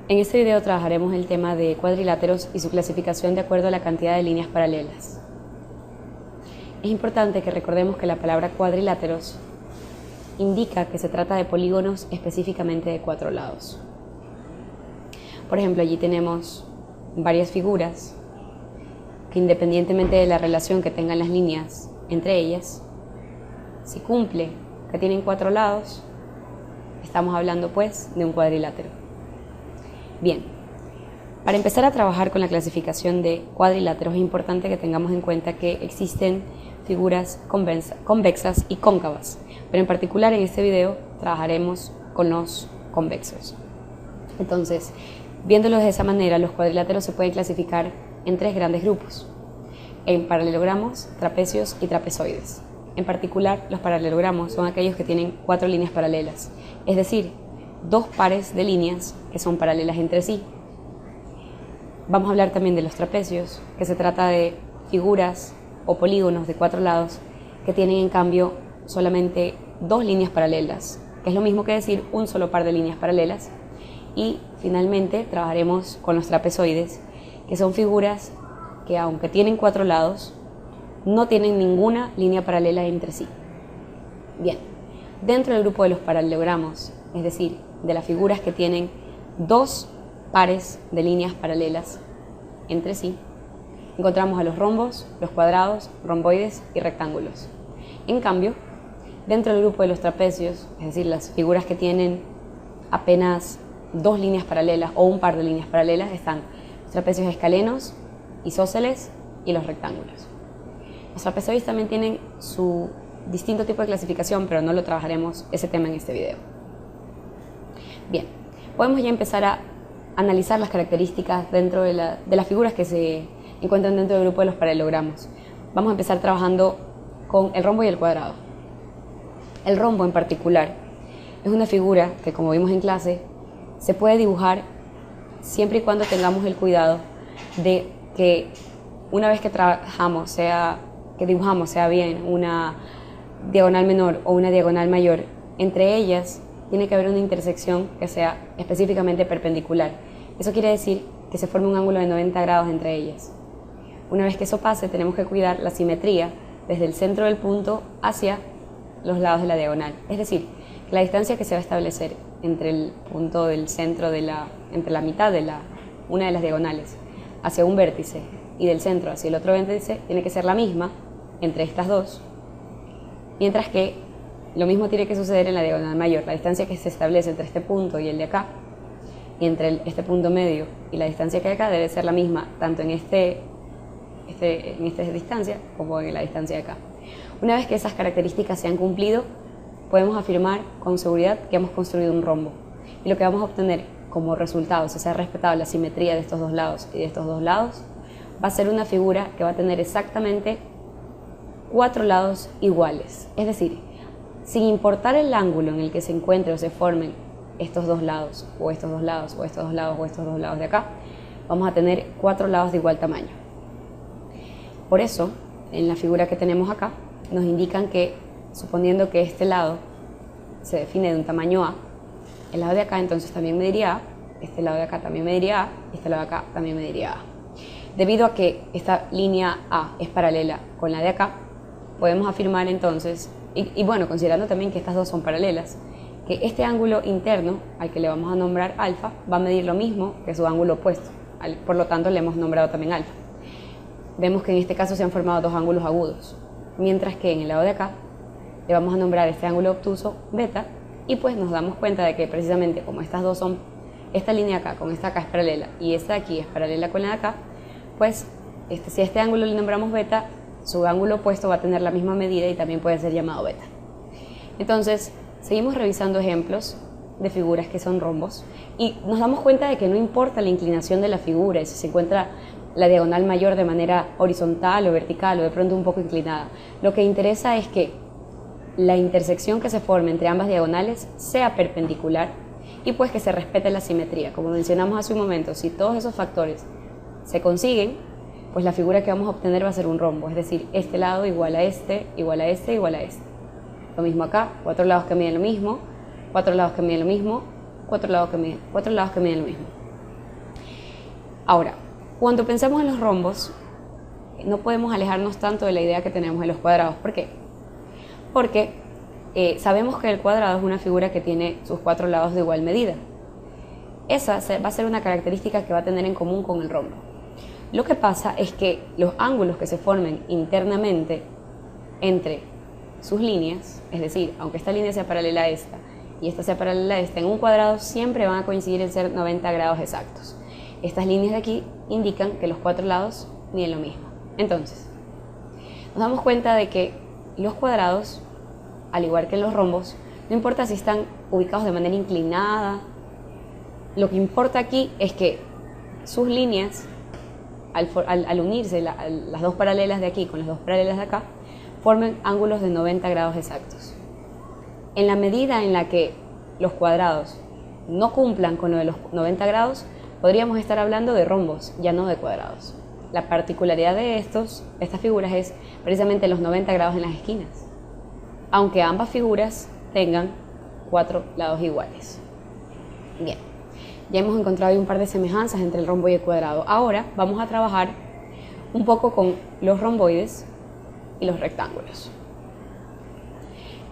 En este video trabajaremos el tema de cuadriláteros y su clasificación de acuerdo a la cantidad de líneas paralelas. Es importante que recordemos que la palabra cuadriláteros indica que se trata de polígonos específicamente de 4 lados. Por ejemplo, allí tenemos varias figuras que, independientemente de la relación que tengan las líneas entre ellas, si cumple que tienen 4 lados, estamos hablando pues de un cuadrilátero. Bien, para empezar a trabajar con la clasificación de cuadriláteros es importante que tengamos en cuenta que existen figuras convexas y cóncavas, pero en particular en este video trabajaremos con los convexos. Entonces, viéndolos de esa manera, los cuadriláteros se pueden clasificar en 3 grandes grupos: en paralelogramos, trapecios y trapezoides. En particular, los paralelogramos son aquellos que tienen 4 líneas paralelas, es decir, 2 pares de líneas que son paralelas entre sí. Vamos a hablar también de los trapecios, que se trata de figuras o polígonos de 4 lados que tienen en cambio solamente 2 líneas paralelas, que es lo mismo que decir un solo par de líneas paralelas. Y finalmente trabajaremos con los trapezoides, que son figuras que, aunque tienen 4 lados, no tienen ninguna línea paralela entre sí. Bien, dentro del grupo de los paralelogramos, es decir, de las figuras que tienen 2 pares de líneas paralelas entre sí, encontramos a los rombos, los cuadrados, romboides y rectángulos. En cambio, dentro del grupo de los trapecios, es decir, las figuras que tienen apenas 2 líneas paralelas o un par de líneas paralelas, están los trapecios escalenos, isósceles y los rectángulos. Los trapezoides también tienen su distinto tipo de clasificación, pero no lo trabajaremos ese tema en este video. Bien, podemos ya empezar a analizar las características dentro de las figuras que se encuentran dentro del grupo de los paralelogramos. Vamos a empezar trabajando con el rombo y el cuadrado. El rombo en particular es una figura que, como vimos en clase, se puede dibujar siempre y cuando tengamos el cuidado de que una vez que trabajamos, que dibujamos, sea bien una diagonal menor o una diagonal mayor, entre ellas tiene que haber una intersección que sea específicamente perpendicular. Eso quiere decir que se forme un ángulo de 90 grados entre ellas. Una vez que eso pase, tenemos que cuidar la simetría desde el centro del punto hacia los lados de la diagonal. Es decir, que la distancia que se va a establecer entre el punto del centro entre la mitad de una de las diagonales hacia un vértice y del centro hacia el otro vértice tiene que ser la misma entre estas dos, mientras que lo mismo tiene que suceder en la diagonal mayor. La distancia que se establece entre este punto y el de acá, y entre este punto medio y la distancia que hay acá, debe ser la misma tanto en esta distancia como en la distancia de acá. Una vez que esas características se han cumplido, podemos afirmar con seguridad que hemos construido un rombo. Y lo que vamos a obtener como resultado, si se ha respetado la simetría de estos 2 lados y de estos 2 lados, va a ser una figura que va a tener exactamente 4 lados iguales. Es decir, sin importar el ángulo en el que se encuentre o se formen estos 2 lados, o estos 2 lados, o estos 2 lados, o estos 2 lados de acá, vamos a tener 4 lados de igual tamaño. Por eso, en la figura que tenemos acá, nos indican que, suponiendo que este lado se define de un tamaño A, el lado de acá entonces también mediría A, este lado de acá también mediría A, y este lado de acá también mediría A. Debido a que esta línea A es paralela con la de acá, podemos afirmar entonces, y bueno, considerando también que estas dos son paralelas, que este ángulo interno, al que le vamos a nombrar alfa, va a medir lo mismo que su ángulo opuesto, por lo tanto le hemos nombrado también alfa. Vemos que en este caso se han formado 2 ángulos agudos, mientras que en el lado de acá le vamos a nombrar este ángulo obtuso beta, y pues nos damos cuenta de que precisamente como estas dos son, esta línea acá con esta acá es paralela y esta de aquí es paralela con la de acá, pues si a este ángulo le nombramos beta, su ángulo opuesto va a tener la misma medida y también puede ser llamado beta. Entonces, seguimos revisando ejemplos de figuras que son rombos y nos damos cuenta de que no importa la inclinación de la figura y si se encuentra la diagonal mayor de manera horizontal o vertical o de pronto un poco inclinada. Lo que interesa es que la intersección que se forme entre ambas diagonales sea perpendicular y pues que se respete la simetría. Como mencionamos hace un momento, si todos esos factores se consiguen, pues la figura que vamos a obtener va a ser un rombo, es decir, este lado igual a este, igual a este, igual a este. Lo mismo acá, 4 lados que miden lo mismo, 4 lados que miden lo mismo, 4 lados que miden lo mismo. Ahora, cuando pensamos en los rombos, no podemos alejarnos tanto de la idea que tenemos de los cuadrados. ¿Por qué? Porque sabemos que el cuadrado es una figura que tiene sus 4 lados de igual medida. Esa va a ser una característica que va a tener en común con el rombo. Lo que pasa es que los ángulos que se formen internamente entre sus líneas, es decir, aunque esta línea sea paralela a esta y esta sea paralela a esta, en un cuadrado siempre van a coincidir en ser 90 grados exactos. Estas líneas de aquí indican que los 4 lados miden lo mismo. Entonces, nos damos cuenta de que los cuadrados, al igual que los rombos, no importa si están ubicados de manera inclinada, lo que importa aquí es que sus líneas, al unirse las dos paralelas de aquí con las dos paralelas de acá, formen ángulos de 90 grados exactos. En la medida en la que los cuadrados no cumplan con lo de los 90 grados, podríamos estar hablando de rombos, ya no de cuadrados. La particularidad de estas figuras es precisamente los 90 grados en las esquinas, aunque ambas figuras tengan 4 lados iguales. Bien, ya hemos encontrado un par de semejanzas entre el rombo y el cuadrado. Ahora vamos a trabajar un poco con los romboides y los rectángulos.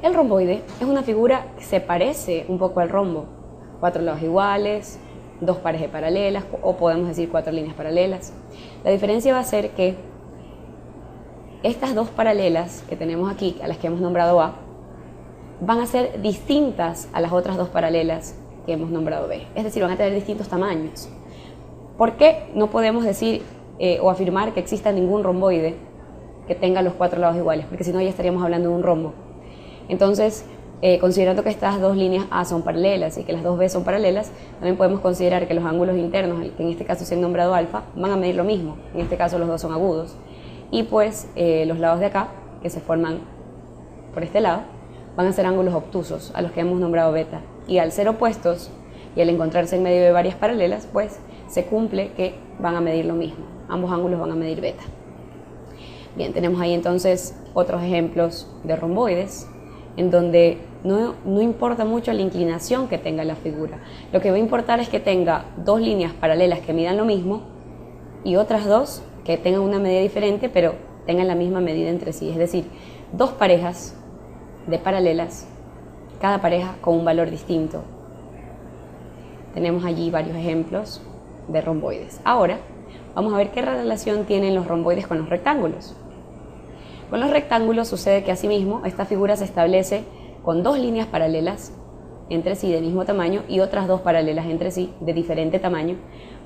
El romboide es una figura que se parece un poco al rombo. 4 lados iguales, 2 pares de paralelas, o podemos decir 4 líneas paralelas. La diferencia va a ser que estas 2 paralelas que tenemos aquí, a las que hemos nombrado A, van a ser distintas a las otras 2 paralelas que hemos nombrado B. Es decir, van a tener distintos tamaños. ¿Por qué no podemos decir o afirmar que exista ningún romboide que tenga los 4 lados iguales? Porque si no, ya estaríamos hablando de un rombo. Entonces, considerando que estas 2 líneas A son paralelas y que las 2 B son paralelas, también podemos considerar que los ángulos internos, que en este caso se han nombrado alfa, van a medir lo mismo. En este caso los dos son agudos. Y pues los lados de acá, que se forman por este lado, van a ser ángulos obtusos, a los que hemos nombrado beta. Y al ser opuestos y al encontrarse en medio de varias paralelas, pues se cumple que van a medir lo mismo. Ambos ángulos van a medir beta. Bien, tenemos ahí entonces otros ejemplos de romboides, en donde no importa mucho la inclinación que tenga la figura. Lo que va a importar es que tenga 2 líneas paralelas que midan lo mismo y otras 2 que tengan una medida diferente, pero tengan la misma medida entre sí. Es decir, 2 parejas de paralelas, cada pareja con un valor distinto. Tenemos allí varios ejemplos de romboides. Ahora, vamos a ver qué relación tienen los romboides con los rectángulos. Con los rectángulos sucede que asimismo esta figura se establece con 2 líneas paralelas entre sí de mismo tamaño y otras 2 paralelas entre sí de diferente tamaño,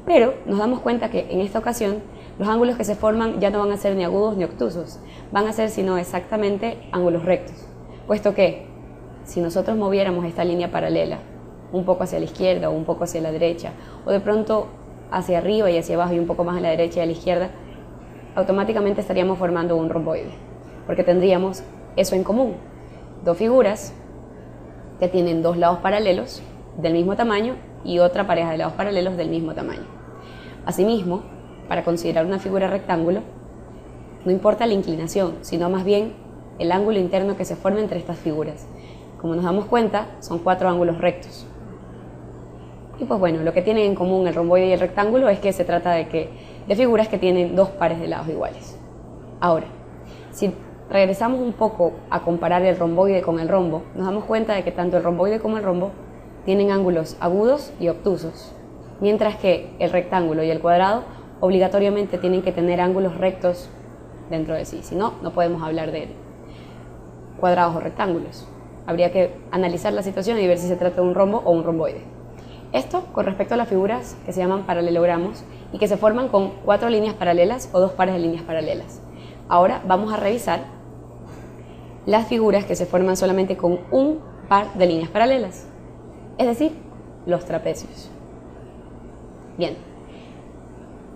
pero nos damos cuenta que en esta ocasión los ángulos que se forman ya no van a ser ni agudos ni obtusos, van a ser sino exactamente ángulos rectos, puesto que si nosotros moviéramos esta línea paralela un poco hacia la izquierda o un poco hacia la derecha, o de pronto hacia arriba y hacia abajo y un poco más a la derecha y a la izquierda, automáticamente estaríamos formando un romboide, porque tendríamos eso en común: 2 figuras que tienen 2 lados paralelos del mismo tamaño y otra pareja de lados paralelos del mismo tamaño. Asimismo, para considerar una figura rectángulo, no importa la inclinación, sino más bien el ángulo interno que se forma entre estas figuras. Como nos damos cuenta, son 4 ángulos rectos. Y pues bueno, lo que tienen en común el romboide y el rectángulo es que se trata de figuras que tienen 2 pares de lados iguales. Ahora, si regresamos un poco a comparar el romboide con el rombo, nos damos cuenta de que tanto el romboide como el rombo tienen ángulos agudos y obtusos, mientras que el rectángulo y el cuadrado obligatoriamente tienen que tener ángulos rectos dentro de sí. Si no, no podemos hablar de cuadrados o rectángulos. Habría que analizar la situación y ver si se trata de un rombo o un romboide. Esto con respecto a las figuras que se llaman paralelogramos y que se forman con 4 líneas paralelas o 2 pares de líneas paralelas. Ahora vamos a revisar las figuras que se forman solamente con un par de líneas paralelas, es decir, los trapecios. Bien,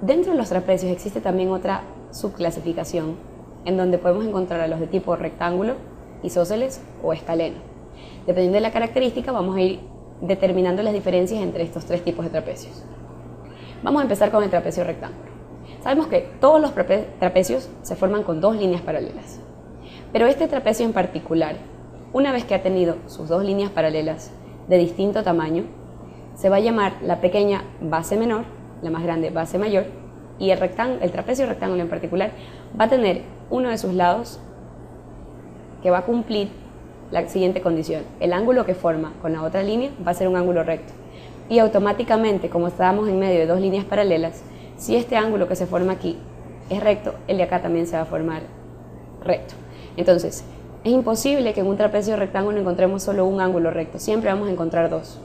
dentro de los trapecios existe también otra subclasificación en donde podemos encontrar a los de tipo rectángulo, isósceles o escaleno. Dependiendo de la característica, vamos a ir determinando las diferencias entre estos 3 tipos de trapecios. Vamos a empezar con el trapecio rectángulo. Sabemos que todos los trapecios se forman con 2 líneas paralelas, pero este trapecio en particular, una vez que ha tenido sus 2 líneas paralelas de distinto tamaño, se va a llamar la pequeña base menor la más grande, base mayor, y el trapecio rectángulo en particular va a tener uno de sus lados que va a cumplir la siguiente condición. El ángulo que forma con la otra línea va a ser un ángulo recto. Y automáticamente, como estábamos en medio de dos líneas paralelas, si este ángulo que se forma aquí es recto, el de acá también se va a formar recto. Entonces, es imposible que en un trapecio rectángulo encontremos solo un ángulo recto, siempre vamos a encontrar dos.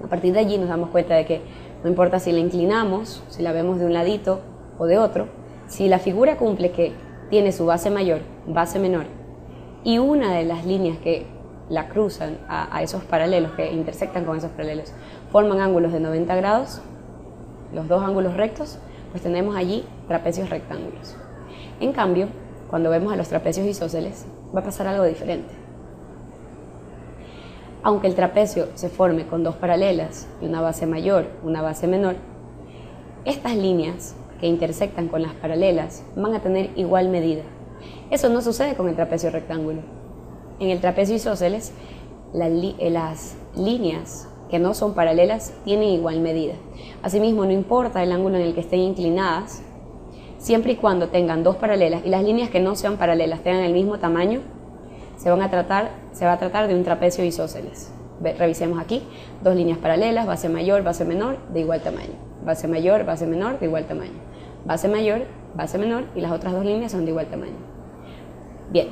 A partir de allí nos damos cuenta de que no importa si la inclinamos, si la vemos de un ladito o de otro, si la figura cumple que tiene su base mayor, base menor, y una de las líneas que la cruzan a esos paralelos, que intersectan con esos paralelos, forman ángulos de 90 grados, los dos ángulos rectos, pues tenemos allí trapecios rectángulos. En cambio, cuando vemos a los trapecios isósceles, va a pasar algo diferente. Aunque el trapecio se forme con dos paralelas y una base mayor, una base menor, estas líneas que intersectan con las paralelas van a tener igual medida. Eso no sucede con el trapecio rectángulo. En el trapecio isósceles, las líneas que no son paralelas tienen igual medida. Asimismo, no importa el ángulo en el que estén inclinadas, siempre y cuando tengan dos paralelas y las líneas que no sean paralelas tengan el mismo tamaño, se va a tratar de un trapecio isósceles. Revisemos aquí, dos líneas paralelas, base mayor, base menor, de igual tamaño. Base mayor, base menor, de igual tamaño. Base mayor, base menor, y las otras dos líneas son de igual tamaño. Bien,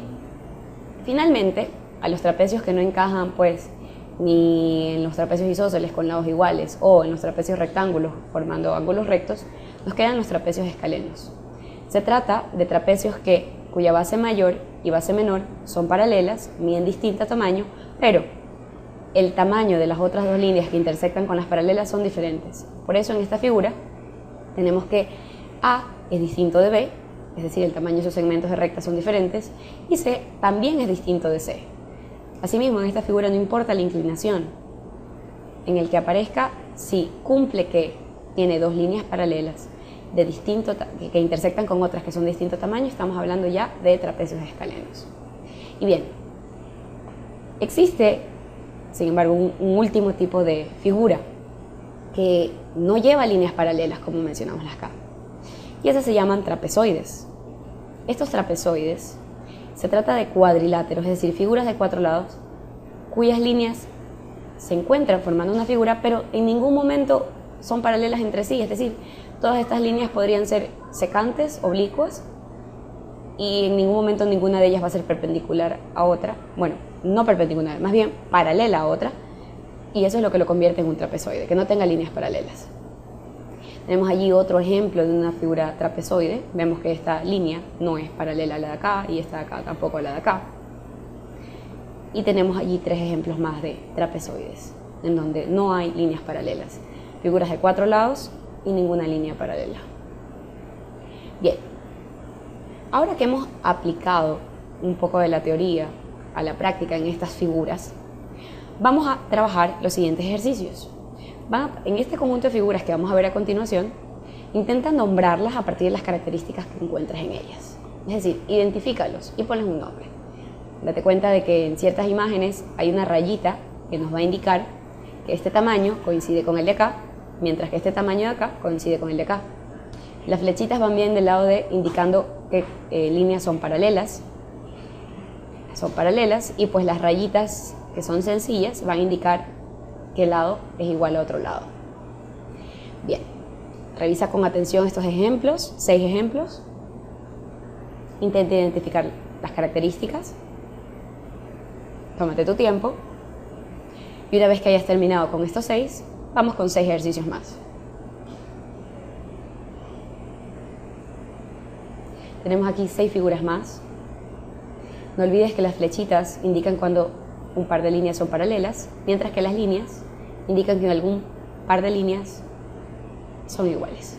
finalmente, a los trapecios que no encajan, pues, ni en los trapecios isósceles con lados iguales o en los trapecios rectángulos formando ángulos rectos, nos quedan los trapecios escalenos. Se trata de trapecios cuya base mayor y base menor son paralelas, miden distinto tamaño, pero el tamaño de las otras dos líneas que intersectan con las paralelas son diferentes. Por eso en esta figura tenemos que A es distinto de B, es decir, el tamaño de sus segmentos de recta son diferentes, y C también es distinto de C. Asimismo, en esta figura no importa la inclinación en el que aparezca, si cumple que tiene dos líneas paralelas que intersectan con otras que son de distinto tamaño, estamos hablando ya de trapecios escalenos. Y bien, existe, sin embargo, un último tipo de figura que no lleva líneas paralelas, como mencionamos acá, y esas se llaman trapezoides. Estos trapezoides se trata de cuadriláteros, es decir, figuras de cuatro lados, cuyas líneas se encuentran formando una figura, pero en ningún momento son paralelas entre sí, es decir, todas estas líneas podrían ser secantes, oblicuas, y en ningún momento ninguna de ellas va a ser perpendicular a otra, bueno, no perpendicular, más bien paralela a otra, y eso es lo que lo convierte en un trapezoide, que no tenga líneas paralelas. Tenemos allí otro ejemplo de una figura trapezoide. Vemos que esta línea no es paralela a la de acá y esta de acá tampoco a la de acá. Y tenemos allí tres ejemplos más de trapezoides, en donde no hay líneas paralelas. Figuras de cuatro lados y ninguna línea paralela. Bien, ahora que hemos aplicado un poco de la teoría a la práctica en estas figuras, vamos a trabajar los siguientes ejercicios. En este conjunto de figuras que vamos a ver a continuación, intenta nombrarlas a partir de las características que encuentres en ellas. Es decir, identifícalos y ponles un nombre. Date cuenta de que en ciertas imágenes hay una rayita que nos va a indicar que este tamaño coincide con el de acá, mientras que este tamaño de acá coincide con el de acá. Las flechitas van bien del lado de indicando que líneas son paralelas, y pues las rayitas que son sencillas van a indicar qué lado es igual a otro lado. Bien, revisa con atención estos ejemplos, 6 ejemplos. Intenta identificar las características. Tómate tu tiempo. Y una vez que hayas terminado con estos 6, vamos con 6 ejercicios más. Tenemos aquí 6 figuras más. No olvides que las flechitas indican cuando un par de líneas son paralelas, mientras que las líneas indican que algún par de líneas son iguales.